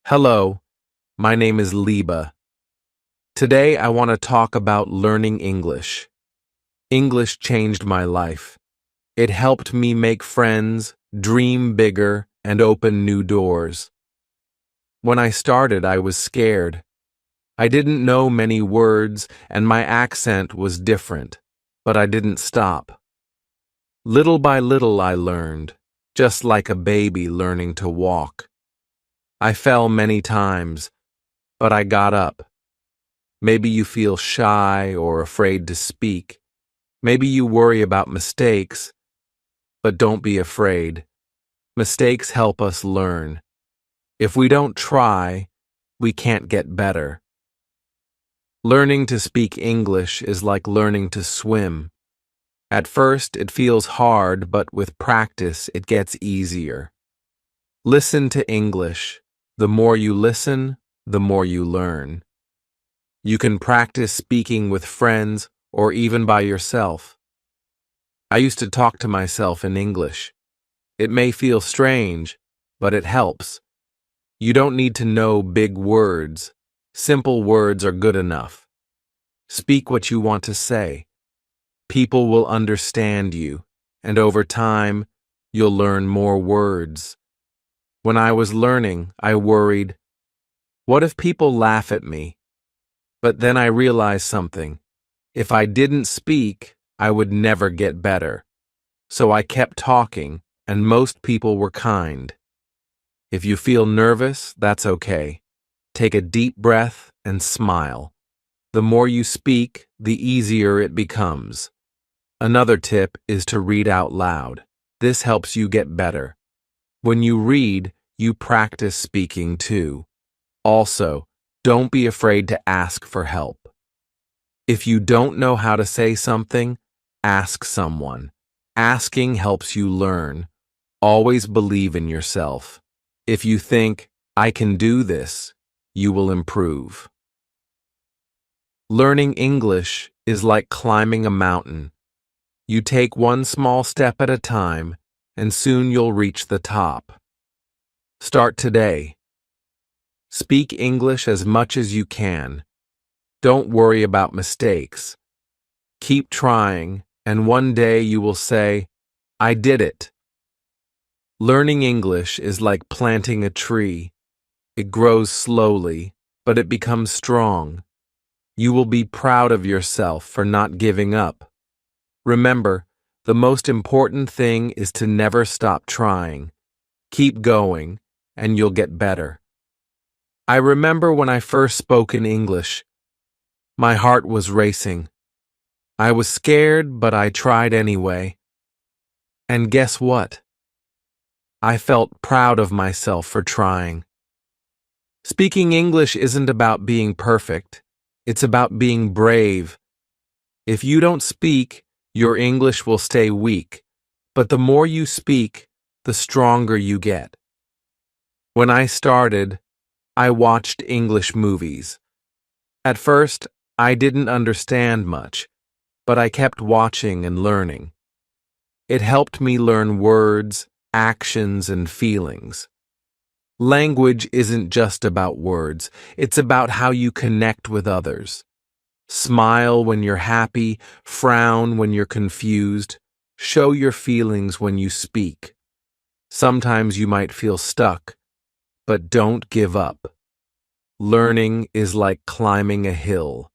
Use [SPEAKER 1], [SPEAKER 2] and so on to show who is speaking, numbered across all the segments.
[SPEAKER 1] Hello, my name is Liba. Today I want to talk about learning English. English changed my life. It helped me make friends, dream bigger, and open new doors. When I started, I was scared. I didn't know many words, and my accent was different, but I didn't stop. Little by little I learned, just like a baby learning to walk. I fell many times, but I got up. Maybe you feel shy or afraid to speak. Maybe you worry about mistakes, but don't be afraid. Mistakes help us learn. If we don't try, we can't get better. Learning to speak English is like learning to swim. At first, it feels hard, but with practice, it gets easier. Listen to English. The more you listen, the more you learn. You can practice speaking with friends or even by yourself. I used to talk to myself in English. It may feel strange, but it helps. You don't need to know big words. Simple words are good enough. Speak what you want to say. People will understand you, and over time, you'll learn more words. When I was learning, I worried, what if people laugh at me? But then I realized something. If I didn't speak, I would never get better. So I kept talking, and most people were kind. If you feel nervous, that's okay. Take a deep breath and smile. The more you speak, the easier it becomes. Another tip is to read out loud. This helps you get better. When you read, you practice speaking too. Also, don't be afraid to ask for help. If you don't know how to say something, ask someone. Asking helps you learn. Always believe in yourself. If you think, I can do this, you will improve. Learning English is like climbing a mountain. You take one small step at a time, and soon you'll reach the top. Start today. Speak English as much as you can. Don't worry about mistakes. Keep trying, and one day you will say, I did it. Learning English is like planting a tree. It grows slowly, but it becomes strong. You will be proud of yourself for not giving up. Remember, the most important thing is to never stop trying. Keep going, and you'll get better. I remember when I first spoke in English. My heart was racing. I was scared, but I tried anyway. And guess what? I felt proud of myself for trying. Speaking English isn't about being perfect. It's about being brave. If you don't speak, your English will stay weak. But the more you speak, the stronger you get. When I started, I watched English movies. At first, I didn't understand much, but I kept watching and learning. It helped me learn words, actions, and feelings. Language isn't just about words, it's about how you connect with others. Smile when you're happy, frown when you're confused, show your feelings when you speak. Sometimes you might feel stuck, but don't give up. Learning is like climbing a hill.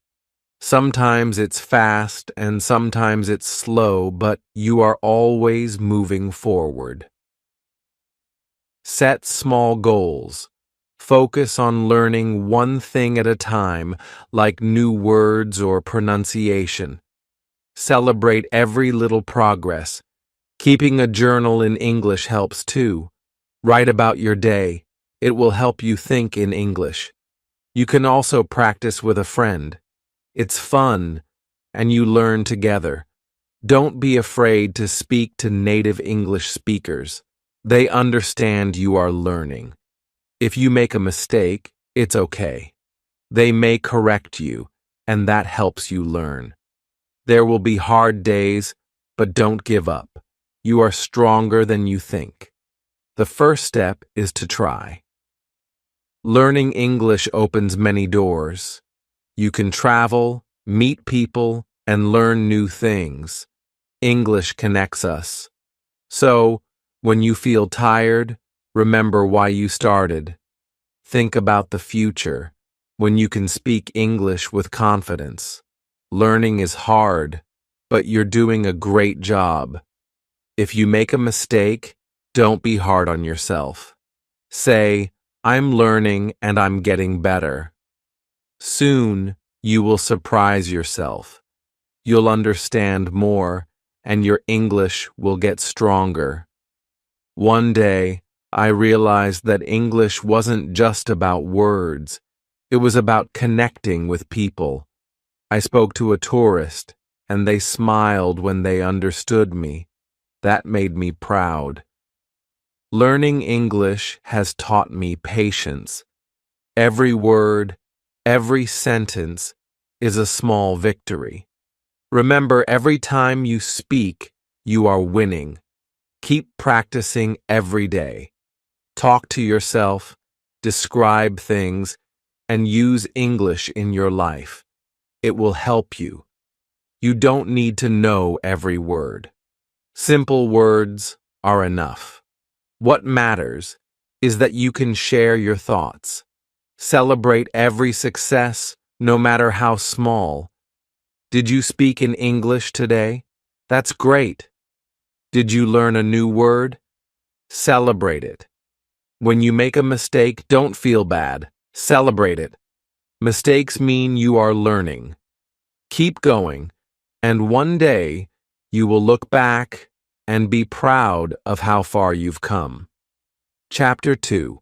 [SPEAKER 1] Sometimes it's fast and sometimes it's slow, but you are always moving forward. Set small goals. Focus on learning one thing at a time, like new words or pronunciation. Celebrate every little progress. Keeping a journal in English helps too. Write about your day. It will help you think in English. You can also practice with a friend. It's fun, and you learn together. Don't be afraid to speak to native English speakers. They understand you are learning. If you make a mistake, it's okay. They may correct you, and that helps you learn. There will be hard days, but don't give up. You are stronger than you think. The first step is to try. Learning English opens many doors. You can travel, meet people, and learn new things. English connects us. So, when you feel tired, remember why you started. Think about the future, when you can speak English with confidence. Learning is hard, but you're doing a great job. If you make a mistake, don't be hard on yourself. Say, I'm learning and I'm getting better. Soon, you will surprise yourself. You'll understand more, and your English will get stronger. One day, I realized that English wasn't just about words. It was about connecting with people. I spoke to a tourist, and they smiled when they understood me. That made me proud. Learning English has taught me patience. Every word, every sentence is a small victory. Remember, every time you speak, you are winning. Keep practicing every day. Talk to yourself, describe things, and use English in your life. It will help you. You don't need to know every word. Simple words are enough. What matters is that you can share your thoughts. Celebrate every success, no matter how small. Did you speak in English today? That's great. Did you learn a new word? Celebrate it. When you make a mistake, don't feel bad. Celebrate it. Mistakes mean you are learning. Keep going, and one day you will look back and be proud of how far you've come. Chapter 2.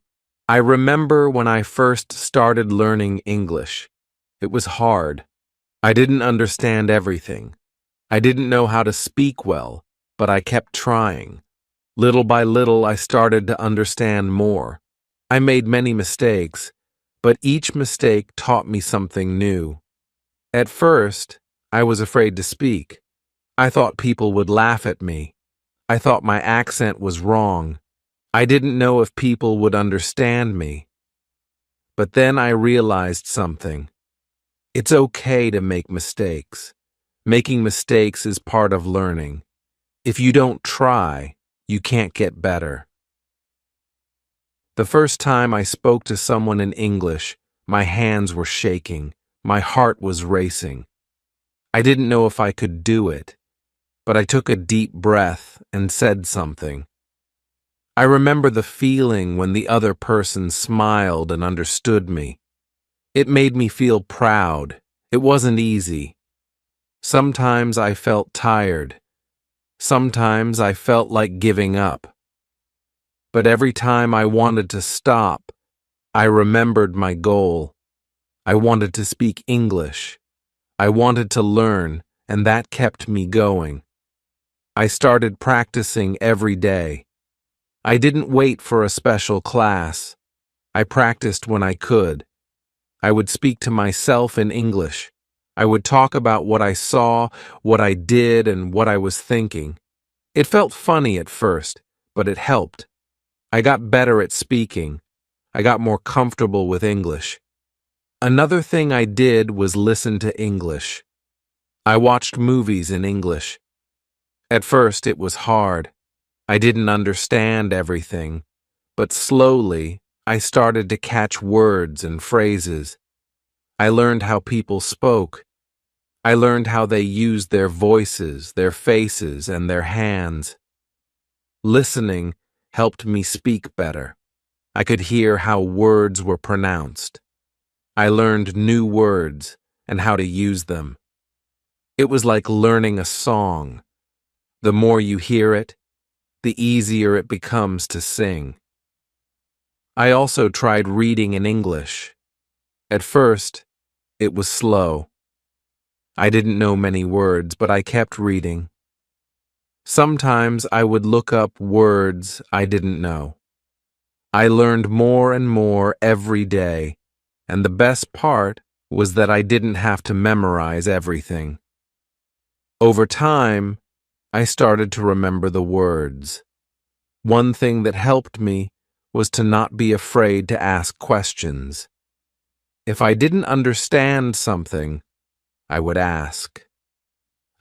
[SPEAKER 1] I remember when I first started learning English. It was hard. I didn't understand everything. I didn't know how to speak well, but I kept trying. Little by little, I started to understand more. I made many mistakes, but each mistake taught me something new. At first, I was afraid to speak. I thought people would laugh at me. I thought my accent was wrong. I didn't know if people would understand me. But then I realized something. It's okay to make mistakes. Making mistakes is part of learning. If you don't try, you can't get better. The first time I spoke to someone in English, my hands were shaking. My heart was racing. I didn't know if I could do it, but I took a deep breath and said something. I remember the feeling when the other person smiled and understood me. It made me feel proud. It wasn't easy. Sometimes I felt tired. Sometimes I felt like giving up. But every time I wanted to stop, I remembered my goal. I wanted to speak English. I wanted to learn, and that kept me going. I started practicing every day. I didn't wait for a special class. I practiced when I could. I would speak to myself in English. I would talk about what I saw, what I did, and what I was thinking. It felt funny at first, but it helped. I got better at speaking. I got more comfortable with English. Another thing I did was listen to English. I watched movies in English. At first, it was hard. I didn't understand everything, but slowly, I started to catch words and phrases. I learned how people spoke. I learned how they used their voices, their faces, and their hands. Listening helped me speak better. I could hear how words were pronounced. I learned new words and how to use them. It was like learning a song. The more you hear it, the easier it becomes to sing. I also tried reading in English. At first, it was slow. I didn't know many words, but I kept reading. Sometimes I would look up words I didn't know. I learned more and more every day, and the best part was that I didn't have to memorize everything. Over time, I started to remember the words. One thing that helped me was to not be afraid to ask questions. If I didn't understand something, I would ask.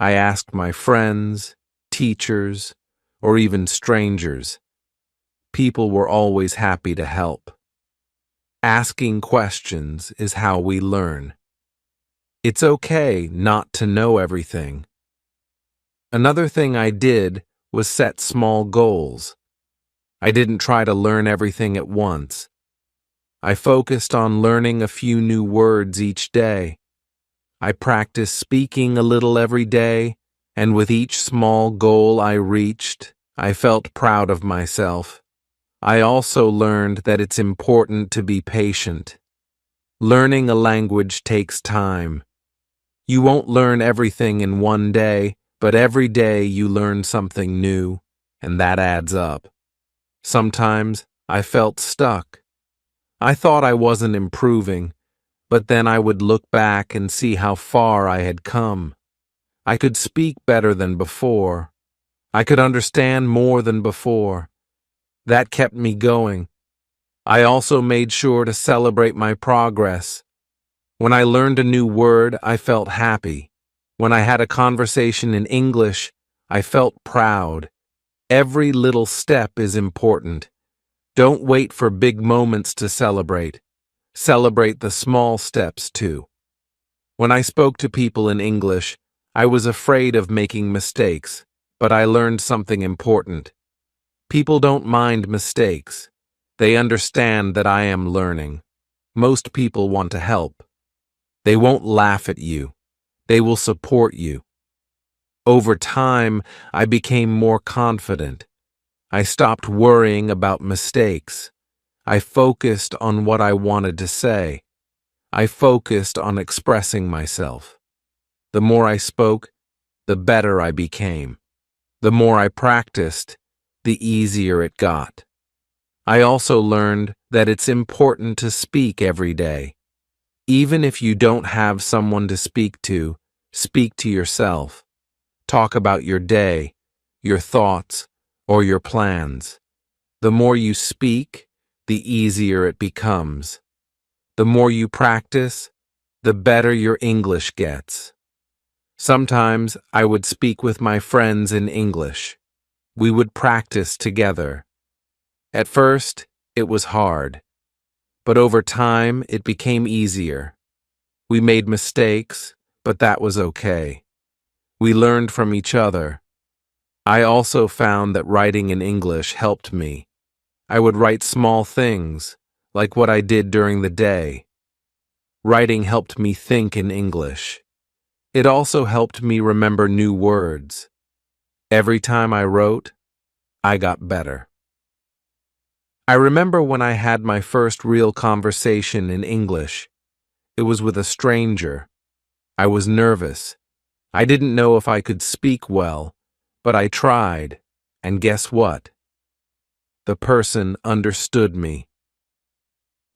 [SPEAKER 1] I asked my friends, teachers, or even strangers. People were always happy to help. Asking questions is how we learn. It's okay not to know everything. Another thing I did was set small goals. I didn't try to learn everything at once. I focused on learning a few new words each day. I practiced speaking a little every day, and with each small goal I reached, I felt proud of myself. I also learned that it's important to be patient. Learning a language takes time. You won't learn everything in one day, but every day you learn something new, and that adds up. Sometimes I felt stuck. I thought I wasn't improving, but then I would look back and see how far I had come. I could speak better than before. I could understand more than before. That kept me going. I also made sure to celebrate my progress. When I learned a new word, I felt happy. When I had a conversation in English, I felt proud. Every little step is important. Don't wait for big moments to celebrate. Celebrate the small steps too. When I spoke to people in English, I was afraid of making mistakes, but I learned something important. People don't mind mistakes. They understand that I am learning. Most people want to help. They won't laugh at you. They will support you. Over time, I became more confident. I stopped worrying about mistakes. I focused on what I wanted to say. I focused on expressing myself. The more I spoke, the better I became. The more I practiced, the easier it got. I also learned that it's important to speak every day. Even if you don't have someone to speak to yourself. Talk about your day, your thoughts, or your plans. The more you speak, the easier it becomes. The more you practice, the better your English gets. Sometimes I would speak with my friends in English. We would practice together. At first, it was hard, but over time it became easier. We made mistakes, but that was okay. We learned from each other. I also found that writing in English helped me. I would write small things, like what I did during the day. Writing helped me think in English. It also helped me remember new words. Every time I wrote, I got better. I remember when I had my first real conversation in English. It was with a stranger. I was nervous. I didn't know if I could speak well, but I tried, and guess what? The person understood me.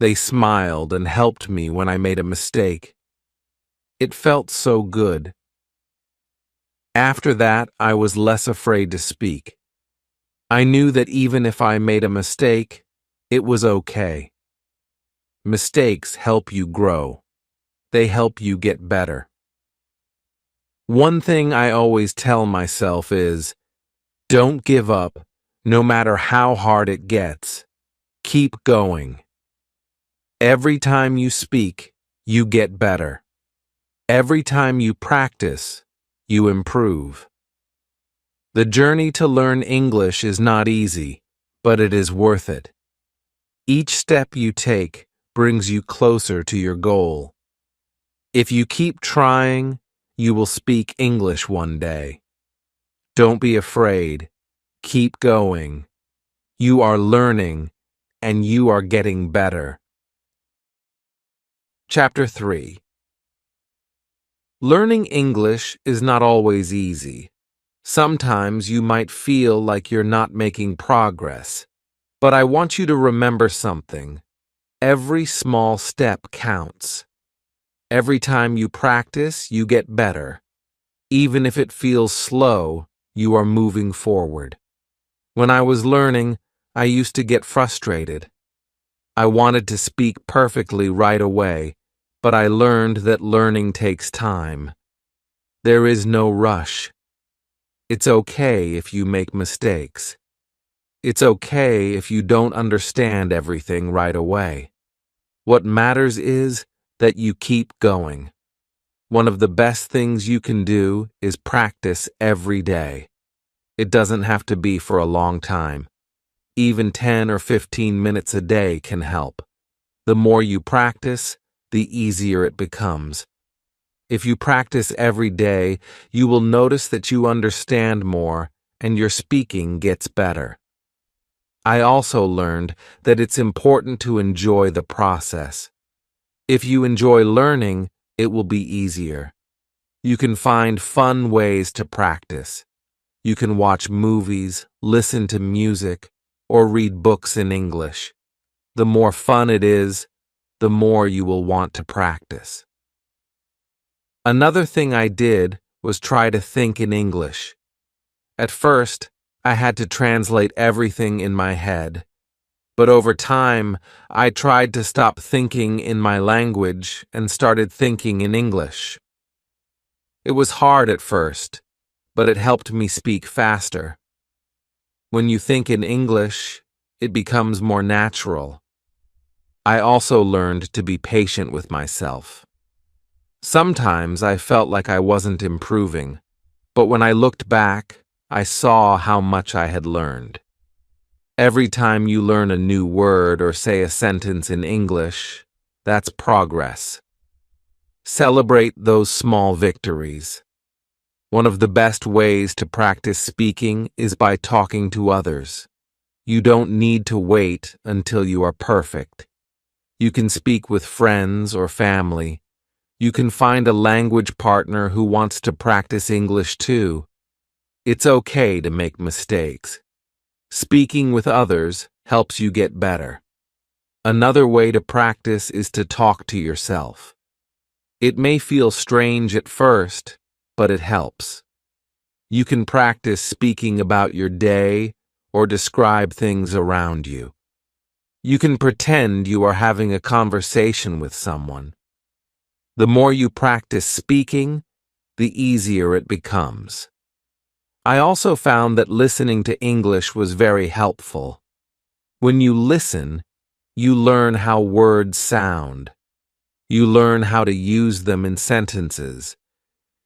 [SPEAKER 1] They smiled and helped me when I made a mistake. It felt so good. After that, I was less afraid to speak. I knew that even if I made a mistake, it was okay. Mistakes help you grow. They help you get better. One thing I always tell myself is, don't give up, no matter how hard it gets. Keep going. Every time you speak, you get better. Every time you practice, you improve. The journey to learn English is not easy, but it is worth it. Each step you take brings you closer to your goal. If you keep trying, you will speak English one day. Don't be afraid. Keep going. You are learning, and you are getting better. Chapter 3. Learning English is not always easy. Sometimes you might feel like you're not making progress. But I want you to remember something. Every small step counts. Every time you practice, you get better. Even if it feels slow, you are moving forward. When I was learning, I used to get frustrated. I wanted to speak perfectly right away, but I learned that learning takes time. There is no rush. It's okay if you make mistakes. It's okay if you don't understand everything right away. What matters is that you keep going. One of the best things you can do is practice every day. It doesn't have to be for a long time. Even 10 or 15 minutes a day can help. The more you practice, the easier it becomes. If you practice every day, you will notice that you understand more and your speaking gets better. I also learned that it's important to enjoy the process. If you enjoy learning, it will be easier. You can find fun ways to practice. You can watch movies, listen to music, or read books in English. The more fun it is, the more you will want to practice. Another thing I did was try to think in English. At first, I had to translate everything in my head. But over time, I tried to stop thinking in my language and started thinking in English. It was hard at first, but it helped me speak faster. When you think in English, it becomes more natural. I also learned to be patient with myself. Sometimes I felt like I wasn't improving, but when I looked back, I saw how much I had learned. Every time you learn a new word or say a sentence in English, that's progress. Celebrate those small victories. One of the best ways to practice speaking is by talking to others. You don't need to wait until you are perfect. You can speak with friends or family. You can find a language partner who wants to practice English too. It's okay to make mistakes. Speaking with others helps you get better. Another way to practice is to talk to yourself. It may feel strange at first, but it helps. You can practice speaking about your day or describe things around you. You can pretend you are having a conversation with someone. The more you practice speaking, the easier it becomes. I also found that listening to English was very helpful. When you listen, you learn how words sound. You learn how to use them in sentences.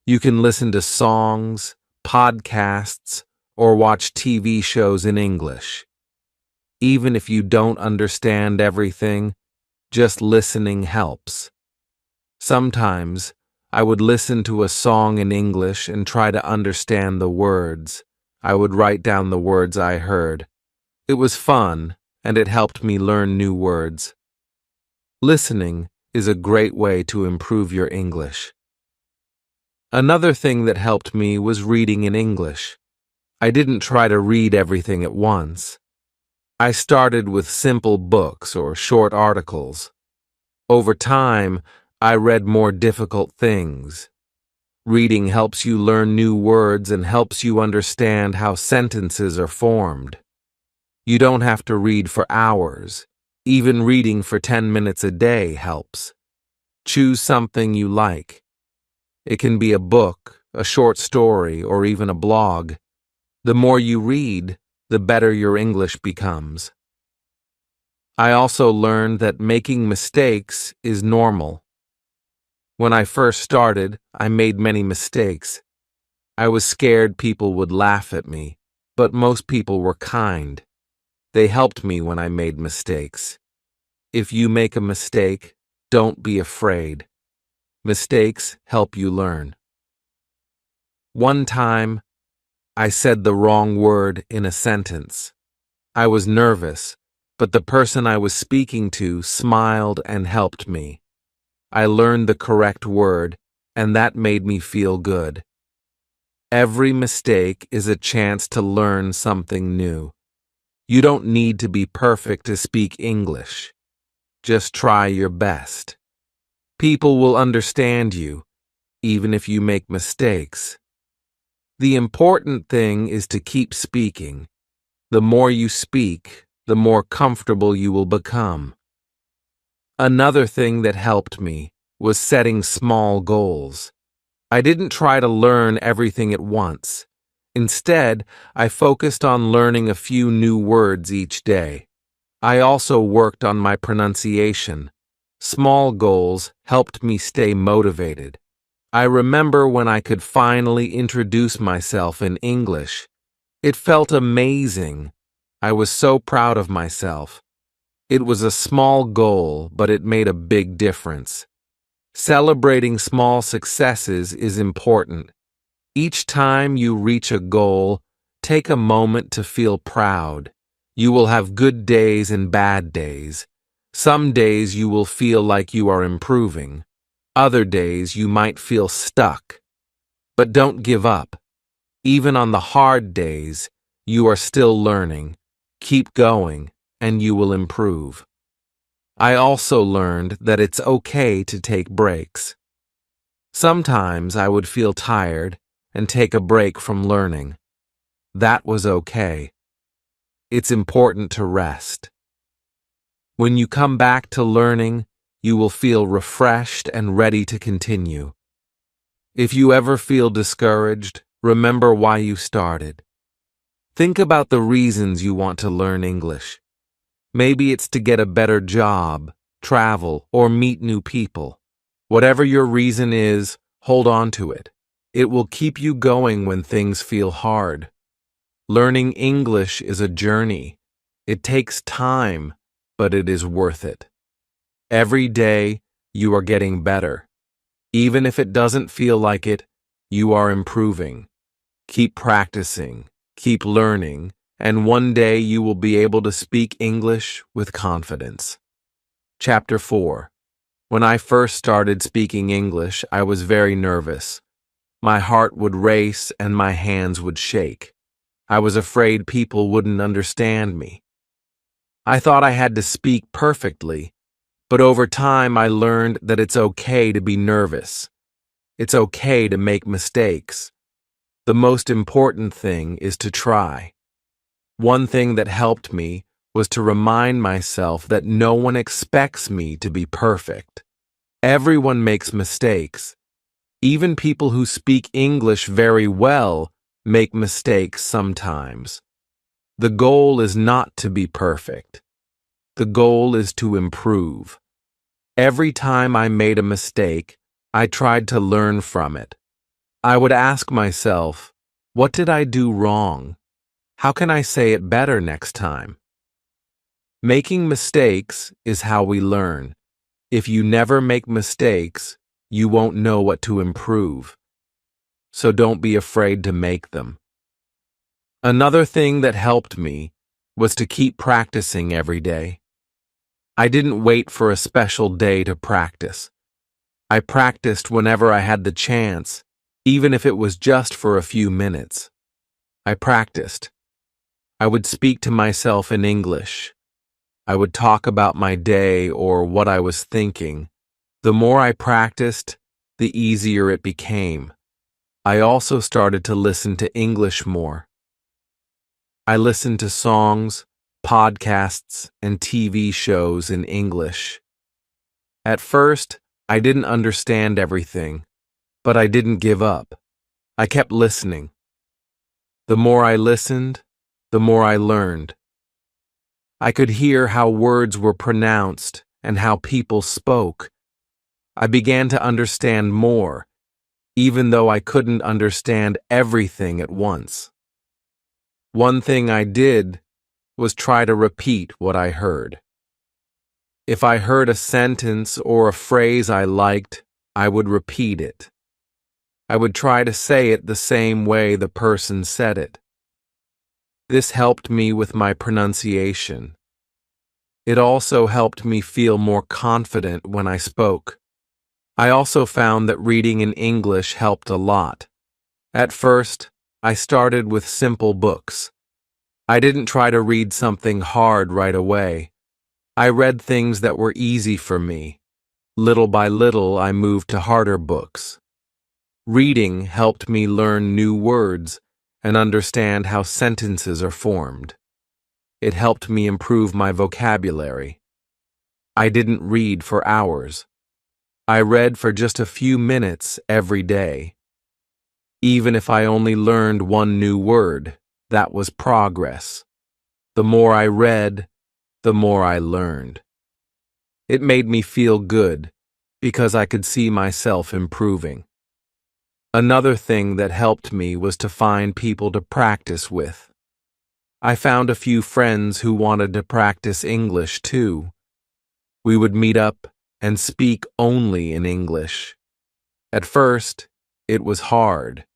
[SPEAKER 1] You can listen to songs, podcasts, or watch TV shows in English. Even if you don't understand everything, just listening helps. Sometimes, I would listen to a song in English and try to understand the words. I would write down the words I heard. It was fun, and it helped me learn new words. Listening is a great way to improve your English. Another thing that helped me was reading in English. I didn't try to read everything at once. I started with simple books or short articles. Over time, I read more difficult things. Reading helps you learn new words and helps you understand how sentences are formed. You don't have to read for hours. Even reading for 10 minutes a day helps. Choose something you like. It can be a book, a short story, or even a blog. The more you read, the better your English becomes. I also learned that making mistakes is normal. When I first started, I made many mistakes. I was scared people would laugh at me, but most people were kind. They helped me when I made mistakes. If you make a mistake, don't be afraid. Mistakes help you learn. One time, I said the wrong word in a sentence. I was nervous, but the person I was speaking to smiled and helped me. I learned the correct word, and that made me feel good. Every mistake is a chance to learn something new. You don't need to be perfect to speak English. Just try your best. People will understand you, even if you make mistakes. The important thing is to keep speaking. The more you speak, the more comfortable you will become. Another thing that helped me was setting small goals. I didn't try to learn everything at once. Instead, I focused on learning a few new words each day. I also worked on my pronunciation. Small goals helped me stay motivated. I remember when I could finally introduce myself in English. It felt amazing. I was so proud of myself. It was a small goal, but it made a big difference. Celebrating small successes is important. Each time you reach a goal, take a moment to feel proud. You will have good days and bad days. Some days you will feel like you are improving. Other days you might feel stuck. But don't give up. Even on the hard days, you are still learning. Keep going, and you will improve. I also learned that it's okay to take breaks. Sometimes I would feel tired and take a break from learning. That was okay. It's important to rest. When you come back to learning, you will feel refreshed and ready to continue. If you ever feel discouraged, remember why you started. Think about the reasons you want to learn English. Maybe it's to get a better job, travel, or meet new people. Whatever your reason is, hold on to it. It will keep you going when things feel hard. Learning English is a journey. It takes time, but it is worth it. Every day, you are getting better. Even if it doesn't feel like it, you are improving. Keep practicing, keep learning, and one day you will be able to speak English with confidence. Chapter 4. When I first started speaking English, I was very nervous. My heart would race and my hands would shake. I was afraid people wouldn't understand me. I thought I had to speak perfectly, but over time I learned that it's okay to be nervous. It's okay to make mistakes. The most important thing is to try. One thing that helped me was to remind myself that no one expects me to be perfect. Everyone makes mistakes. Even people who speak English very well make mistakes sometimes. The goal is not to be perfect. The goal is to improve. Every time I made a mistake, I tried to learn from it. I would ask myself, what did I do wrong? How can I say it better next time? Making mistakes is how we learn. If you never make mistakes, you won't know what to improve. So don't be afraid to make them. Another thing that helped me was to keep practicing every day. I didn't wait for a special day to practice. I practiced whenever I had the chance, even if it was just for a few minutes. I practiced. I would speak to myself in English. I would talk about my day or what I was thinking. The more I practiced, the easier it became. I also started to listen to English more. I listened to songs, podcasts, and TV shows in English. At first, I didn't understand everything, but I didn't give up. I kept listening. The more I listened, the more I learned. I could hear how words were pronounced and how people spoke. I began to understand more, even though I couldn't understand everything at once. One thing I did was try to repeat what I heard. If I heard a sentence or a phrase I liked, I would repeat it. I would try to say it the same way the person said it. This helped me with my pronunciation. It also helped me feel more confident when I spoke. I also found that reading in English helped a lot. At first, I started with simple books. I didn't try to read something hard right away. I read things that were easy for me. Little by little, I moved to harder books. Reading helped me learn new words and understand how sentences are formed. It helped me improve my vocabulary. I didn't read for hours. I read for just a few minutes every day. Even if I only learned one new word, that was progress. The more I read, the more I learned. It made me feel good because I could see myself improving. Another thing that helped me was to find people to practice with. I found a few friends who wanted to practice English too. We would meet up and speak only in English. At first, it was hard.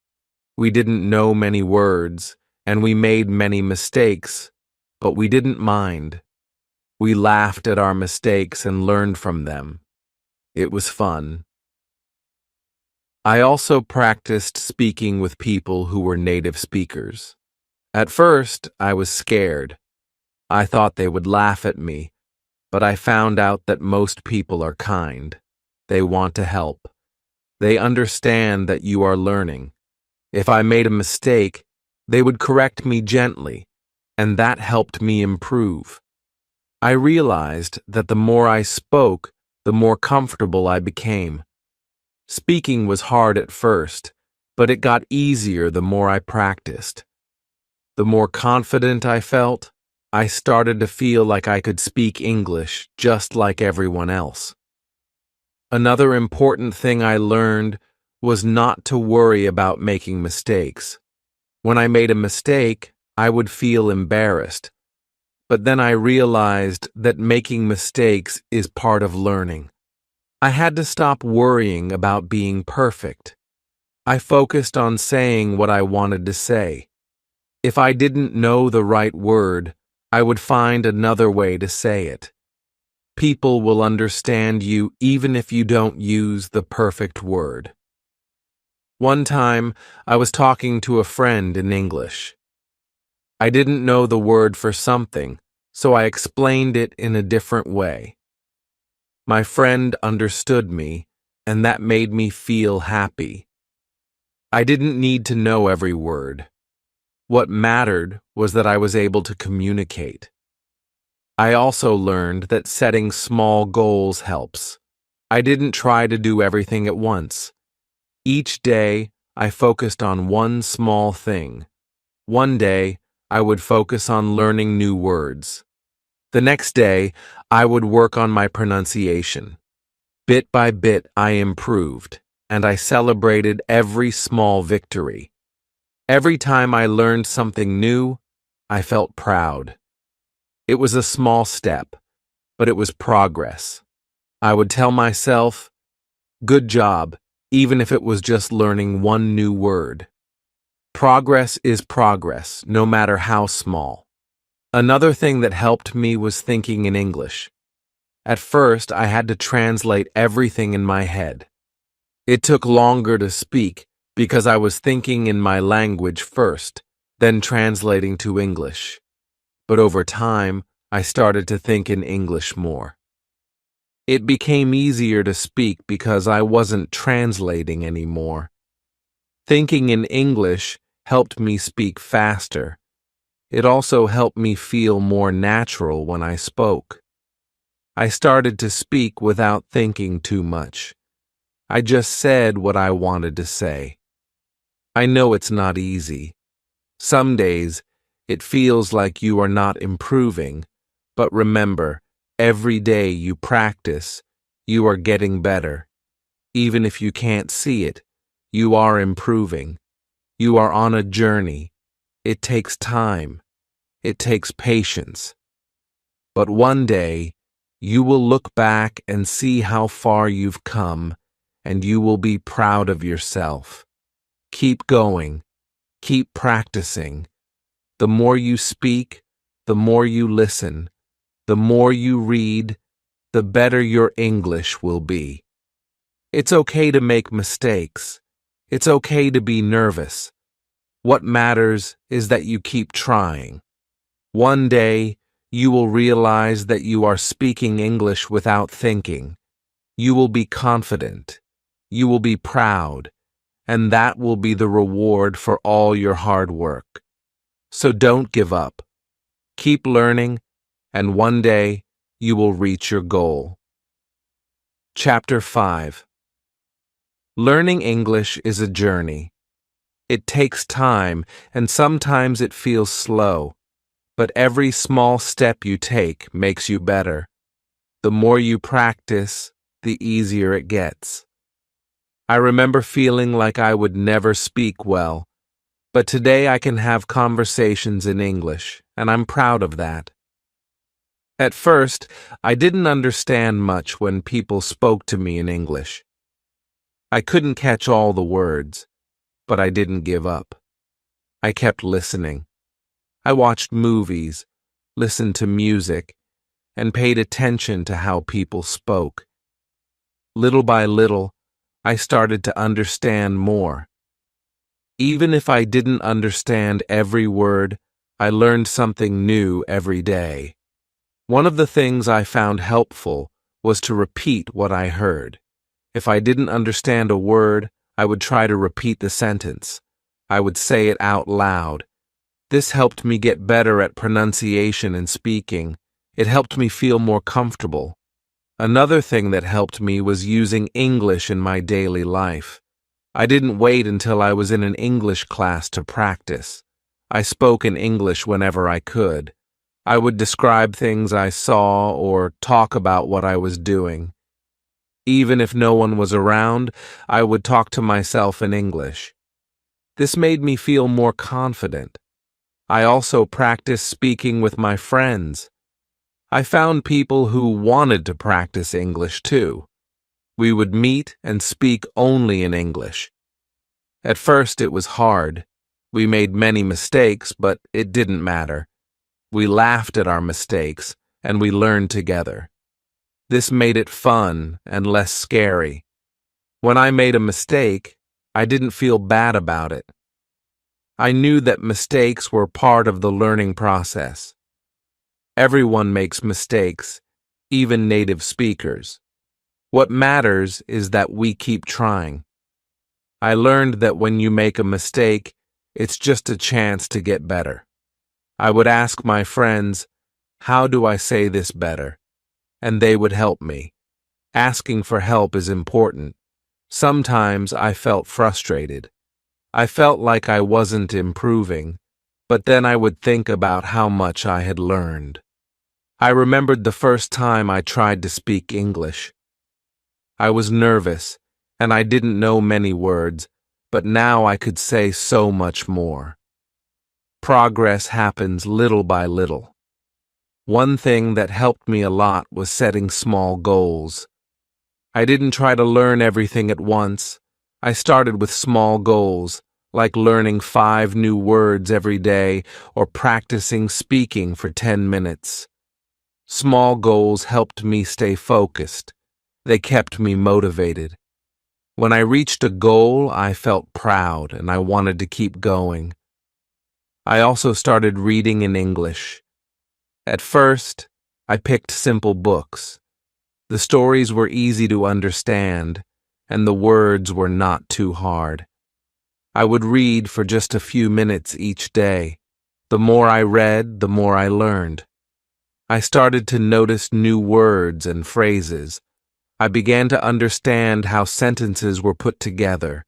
[SPEAKER 1] We didn't know many words, and we made many mistakes, but we didn't mind. We laughed at our mistakes and learned from them. It was fun. I also practiced speaking with people who were native speakers. At first, I was scared. I thought they would laugh at me, but I found out that most people are kind. They want to help. They understand that you are learning. If I made a mistake, they would correct me gently, and that helped me improve. I realized that the more I spoke, the more comfortable I became. Speaking was hard at first, but it got easier the more I practiced. The more confident I felt, I started to feel like I could speak English just like everyone else. Another important thing I learned was not to worry about making mistakes. When I made a mistake, I would feel embarrassed. But then I realized that making mistakes is part of learning. I had to stop worrying about being perfect. I focused on saying what I wanted to say. If I didn't know the right word, I would find another way to say it. People will understand you even if you don't use the perfect word. One time, I was talking to a friend in English. I didn't know the word for something, so I explained it in a different way. My friend understood me, and that made me feel happy. I didn't need to know every word. What mattered was that I was able to communicate. I also learned that setting small goals helps. I didn't try to do everything at once. Each day, I focused on one small thing. One day, I would focus on learning new words. The next day, I would work on my pronunciation. Bit by bit, I improved, and I celebrated every small victory. Every time I learned something new, I felt proud. It was a small step, but it was progress. I would tell myself, "Good job," even if it was just learning one new word. Progress is progress, no matter how small. Another thing that helped me was thinking in English. At first, I had to translate everything in my head. It took longer to speak because I was thinking in my language first, then translating to English. But over time, I started to think in English more. It became easier to speak because I wasn't translating anymore. Thinking in English helped me speak faster. It also helped me feel more natural when I spoke. I started to speak without thinking too much. I just said what I wanted to say. I know it's not easy. Some days, it feels like you are not improving, but remember, every day you practice, you are getting better. Even if you can't see it, you are improving. You are on a journey. It takes time. It takes patience. But one day, you will look back and see how far you've come, and you will be proud of yourself. Keep going. Keep practicing. The more you speak, the more you listen, the more you read, the better your English will be. It's okay to make mistakes. It's okay to be nervous. What matters is that you keep trying. One day, you will realize that you are speaking English without thinking. You will be confident. You will be proud. And that will be the reward for all your hard work. So don't give up. Keep learning, and one day you will reach your goal. Chapter 5. Learning English is a journey. It takes time, and sometimes it feels slow, but every small step you take makes you better. The more you practice, the easier it gets. I remember feeling like I would never speak well, but today I can have conversations in English, and I'm proud of that. At first, I didn't understand much when people spoke to me in English. I couldn't catch all the words, but I didn't give up. I kept listening. I watched movies, listened to music, and paid attention to how people spoke. Little by little, I started to understand more. Even if I didn't understand every word, I learned something new every day. One of the things I found helpful was to repeat what I heard. If I didn't understand a word, I would try to repeat the sentence. I would say it out loud. This helped me get better at pronunciation and speaking. It helped me feel more comfortable. Another thing that helped me was using English in my daily life. I didn't wait until I was in an English class to practice. I spoke in English whenever I could. I would describe things I saw or talk about what I was doing. Even if no one was around, I would talk to myself in English. This made me feel more confident. I also practiced speaking with my friends. I found people who wanted to practice English too. We would meet and speak only in English. At first it was hard. We made many mistakes, but it didn't matter. We laughed at our mistakes, and we learned together. This made it fun and less scary. When I made a mistake, I didn't feel bad about it. I knew that mistakes were part of the learning process. Everyone makes mistakes, even native speakers. What matters is that we keep trying. I learned that when you make a mistake, it's just a chance to get better. I would ask my friends, "How do I say this better?" And they would help me. Asking for help is important. Sometimes I felt frustrated. I felt like I wasn't improving, but then I would think about how much I had learned. I remembered the first time I tried to speak English. I was nervous, and I didn't know many words, but now I could say so much more. Progress happens little by little. One thing that helped me a lot was setting small goals. I didn't try to learn everything at once. I started with small goals, like learning 5 new words every day or practicing speaking for 10 minutes. Small goals helped me stay focused. They kept me motivated. When I reached a goal, I felt proud and I wanted to keep going. I also started reading in English. At first, I picked simple books. The stories were easy to understand, and the words were not too hard. I would read for just a few minutes each day. The more I read, the more I learned. I started to notice new words and phrases. I began to understand how sentences were put together.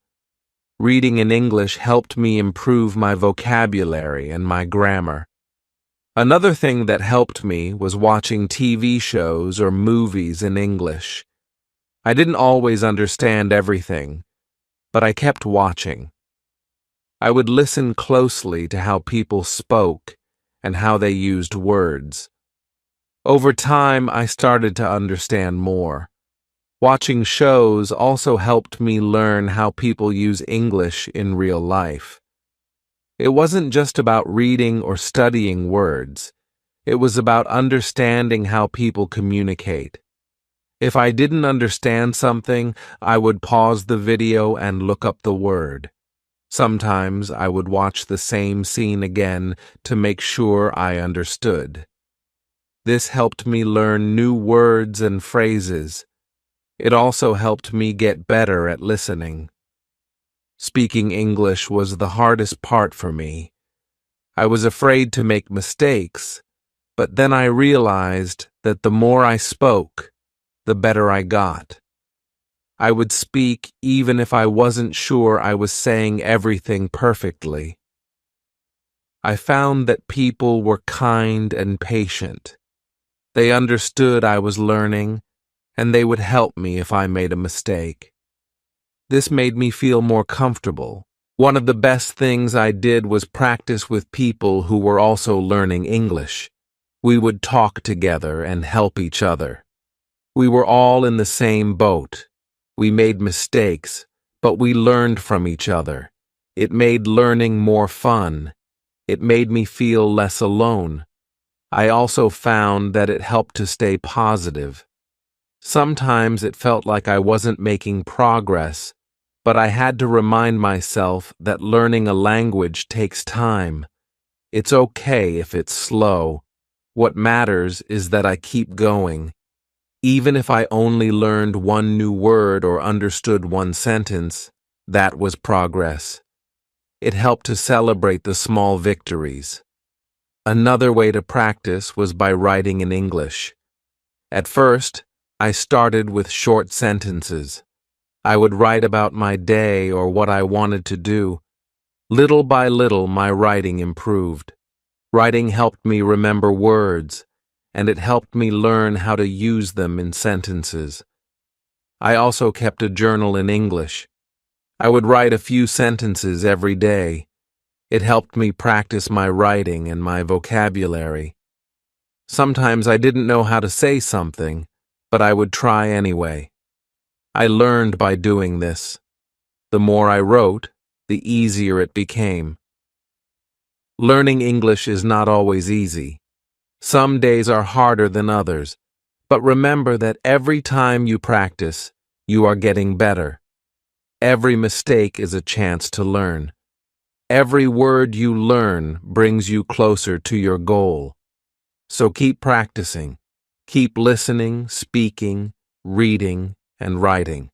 [SPEAKER 1] Reading in English helped me improve my vocabulary and my grammar. Another thing that helped me was watching TV shows or movies in English. I didn't always understand everything, but I kept watching. I would listen closely to how people spoke and how they used words. Over time, I started to understand more. Watching shows also helped me learn how people use English in real life. It wasn't just about reading or studying words. It was about understanding how people communicate. If I didn't understand something, I would pause the video and look up the word. Sometimes I would watch the same scene again to make sure I understood. This helped me learn new words and phrases. It also helped me get better at listening. Speaking English was the hardest part for me. I was afraid to make mistakes, But then I realized that the more I spoke, the better I got. I would speak even if I wasn't sure I was saying everything perfectly. I found that people were kind and patient. They understood I was learning, and they would help me if I made a mistake. This made me feel more comfortable. One of the best things I did was practice with people who were also learning English. We would talk together and help each other. We were all in the same boat. We made mistakes, but we learned from each other. It made learning more fun. It made me feel less alone. I also found that it helped to stay positive. Sometimes it felt like I wasn't making progress, but I had to remind myself that learning a language takes time. It's okay if it's slow. What matters is that I keep going. Even if I only learned one new word or understood one sentence, that was progress. It helped to celebrate the small victories. Another way to practice was by writing in English. At first, I started with short sentences. I would write about my day or what I wanted to do. Little by little, my writing improved. Writing helped me remember words, and it helped me learn how to use them in sentences. I also kept a journal in English. I would write a few sentences every day. It helped me practice my writing and my vocabulary. Sometimes I didn't know how to say something, but I would try anyway. I learned by doing this. The more I wrote, the easier it became. Learning English is not always easy. Some days are harder than others, but remember that every time you practice, you are getting better. Every mistake is a chance to learn. Every word you learn brings you closer to your goal. So keep practicing. Keep listening, speaking, reading, and writing.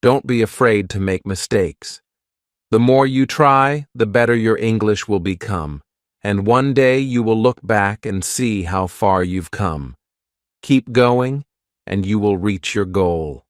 [SPEAKER 1] Don't be afraid to make mistakes. The more you try, the better your English will become, and one day you will look back and see how far you've come. Keep going, and you will reach your goal.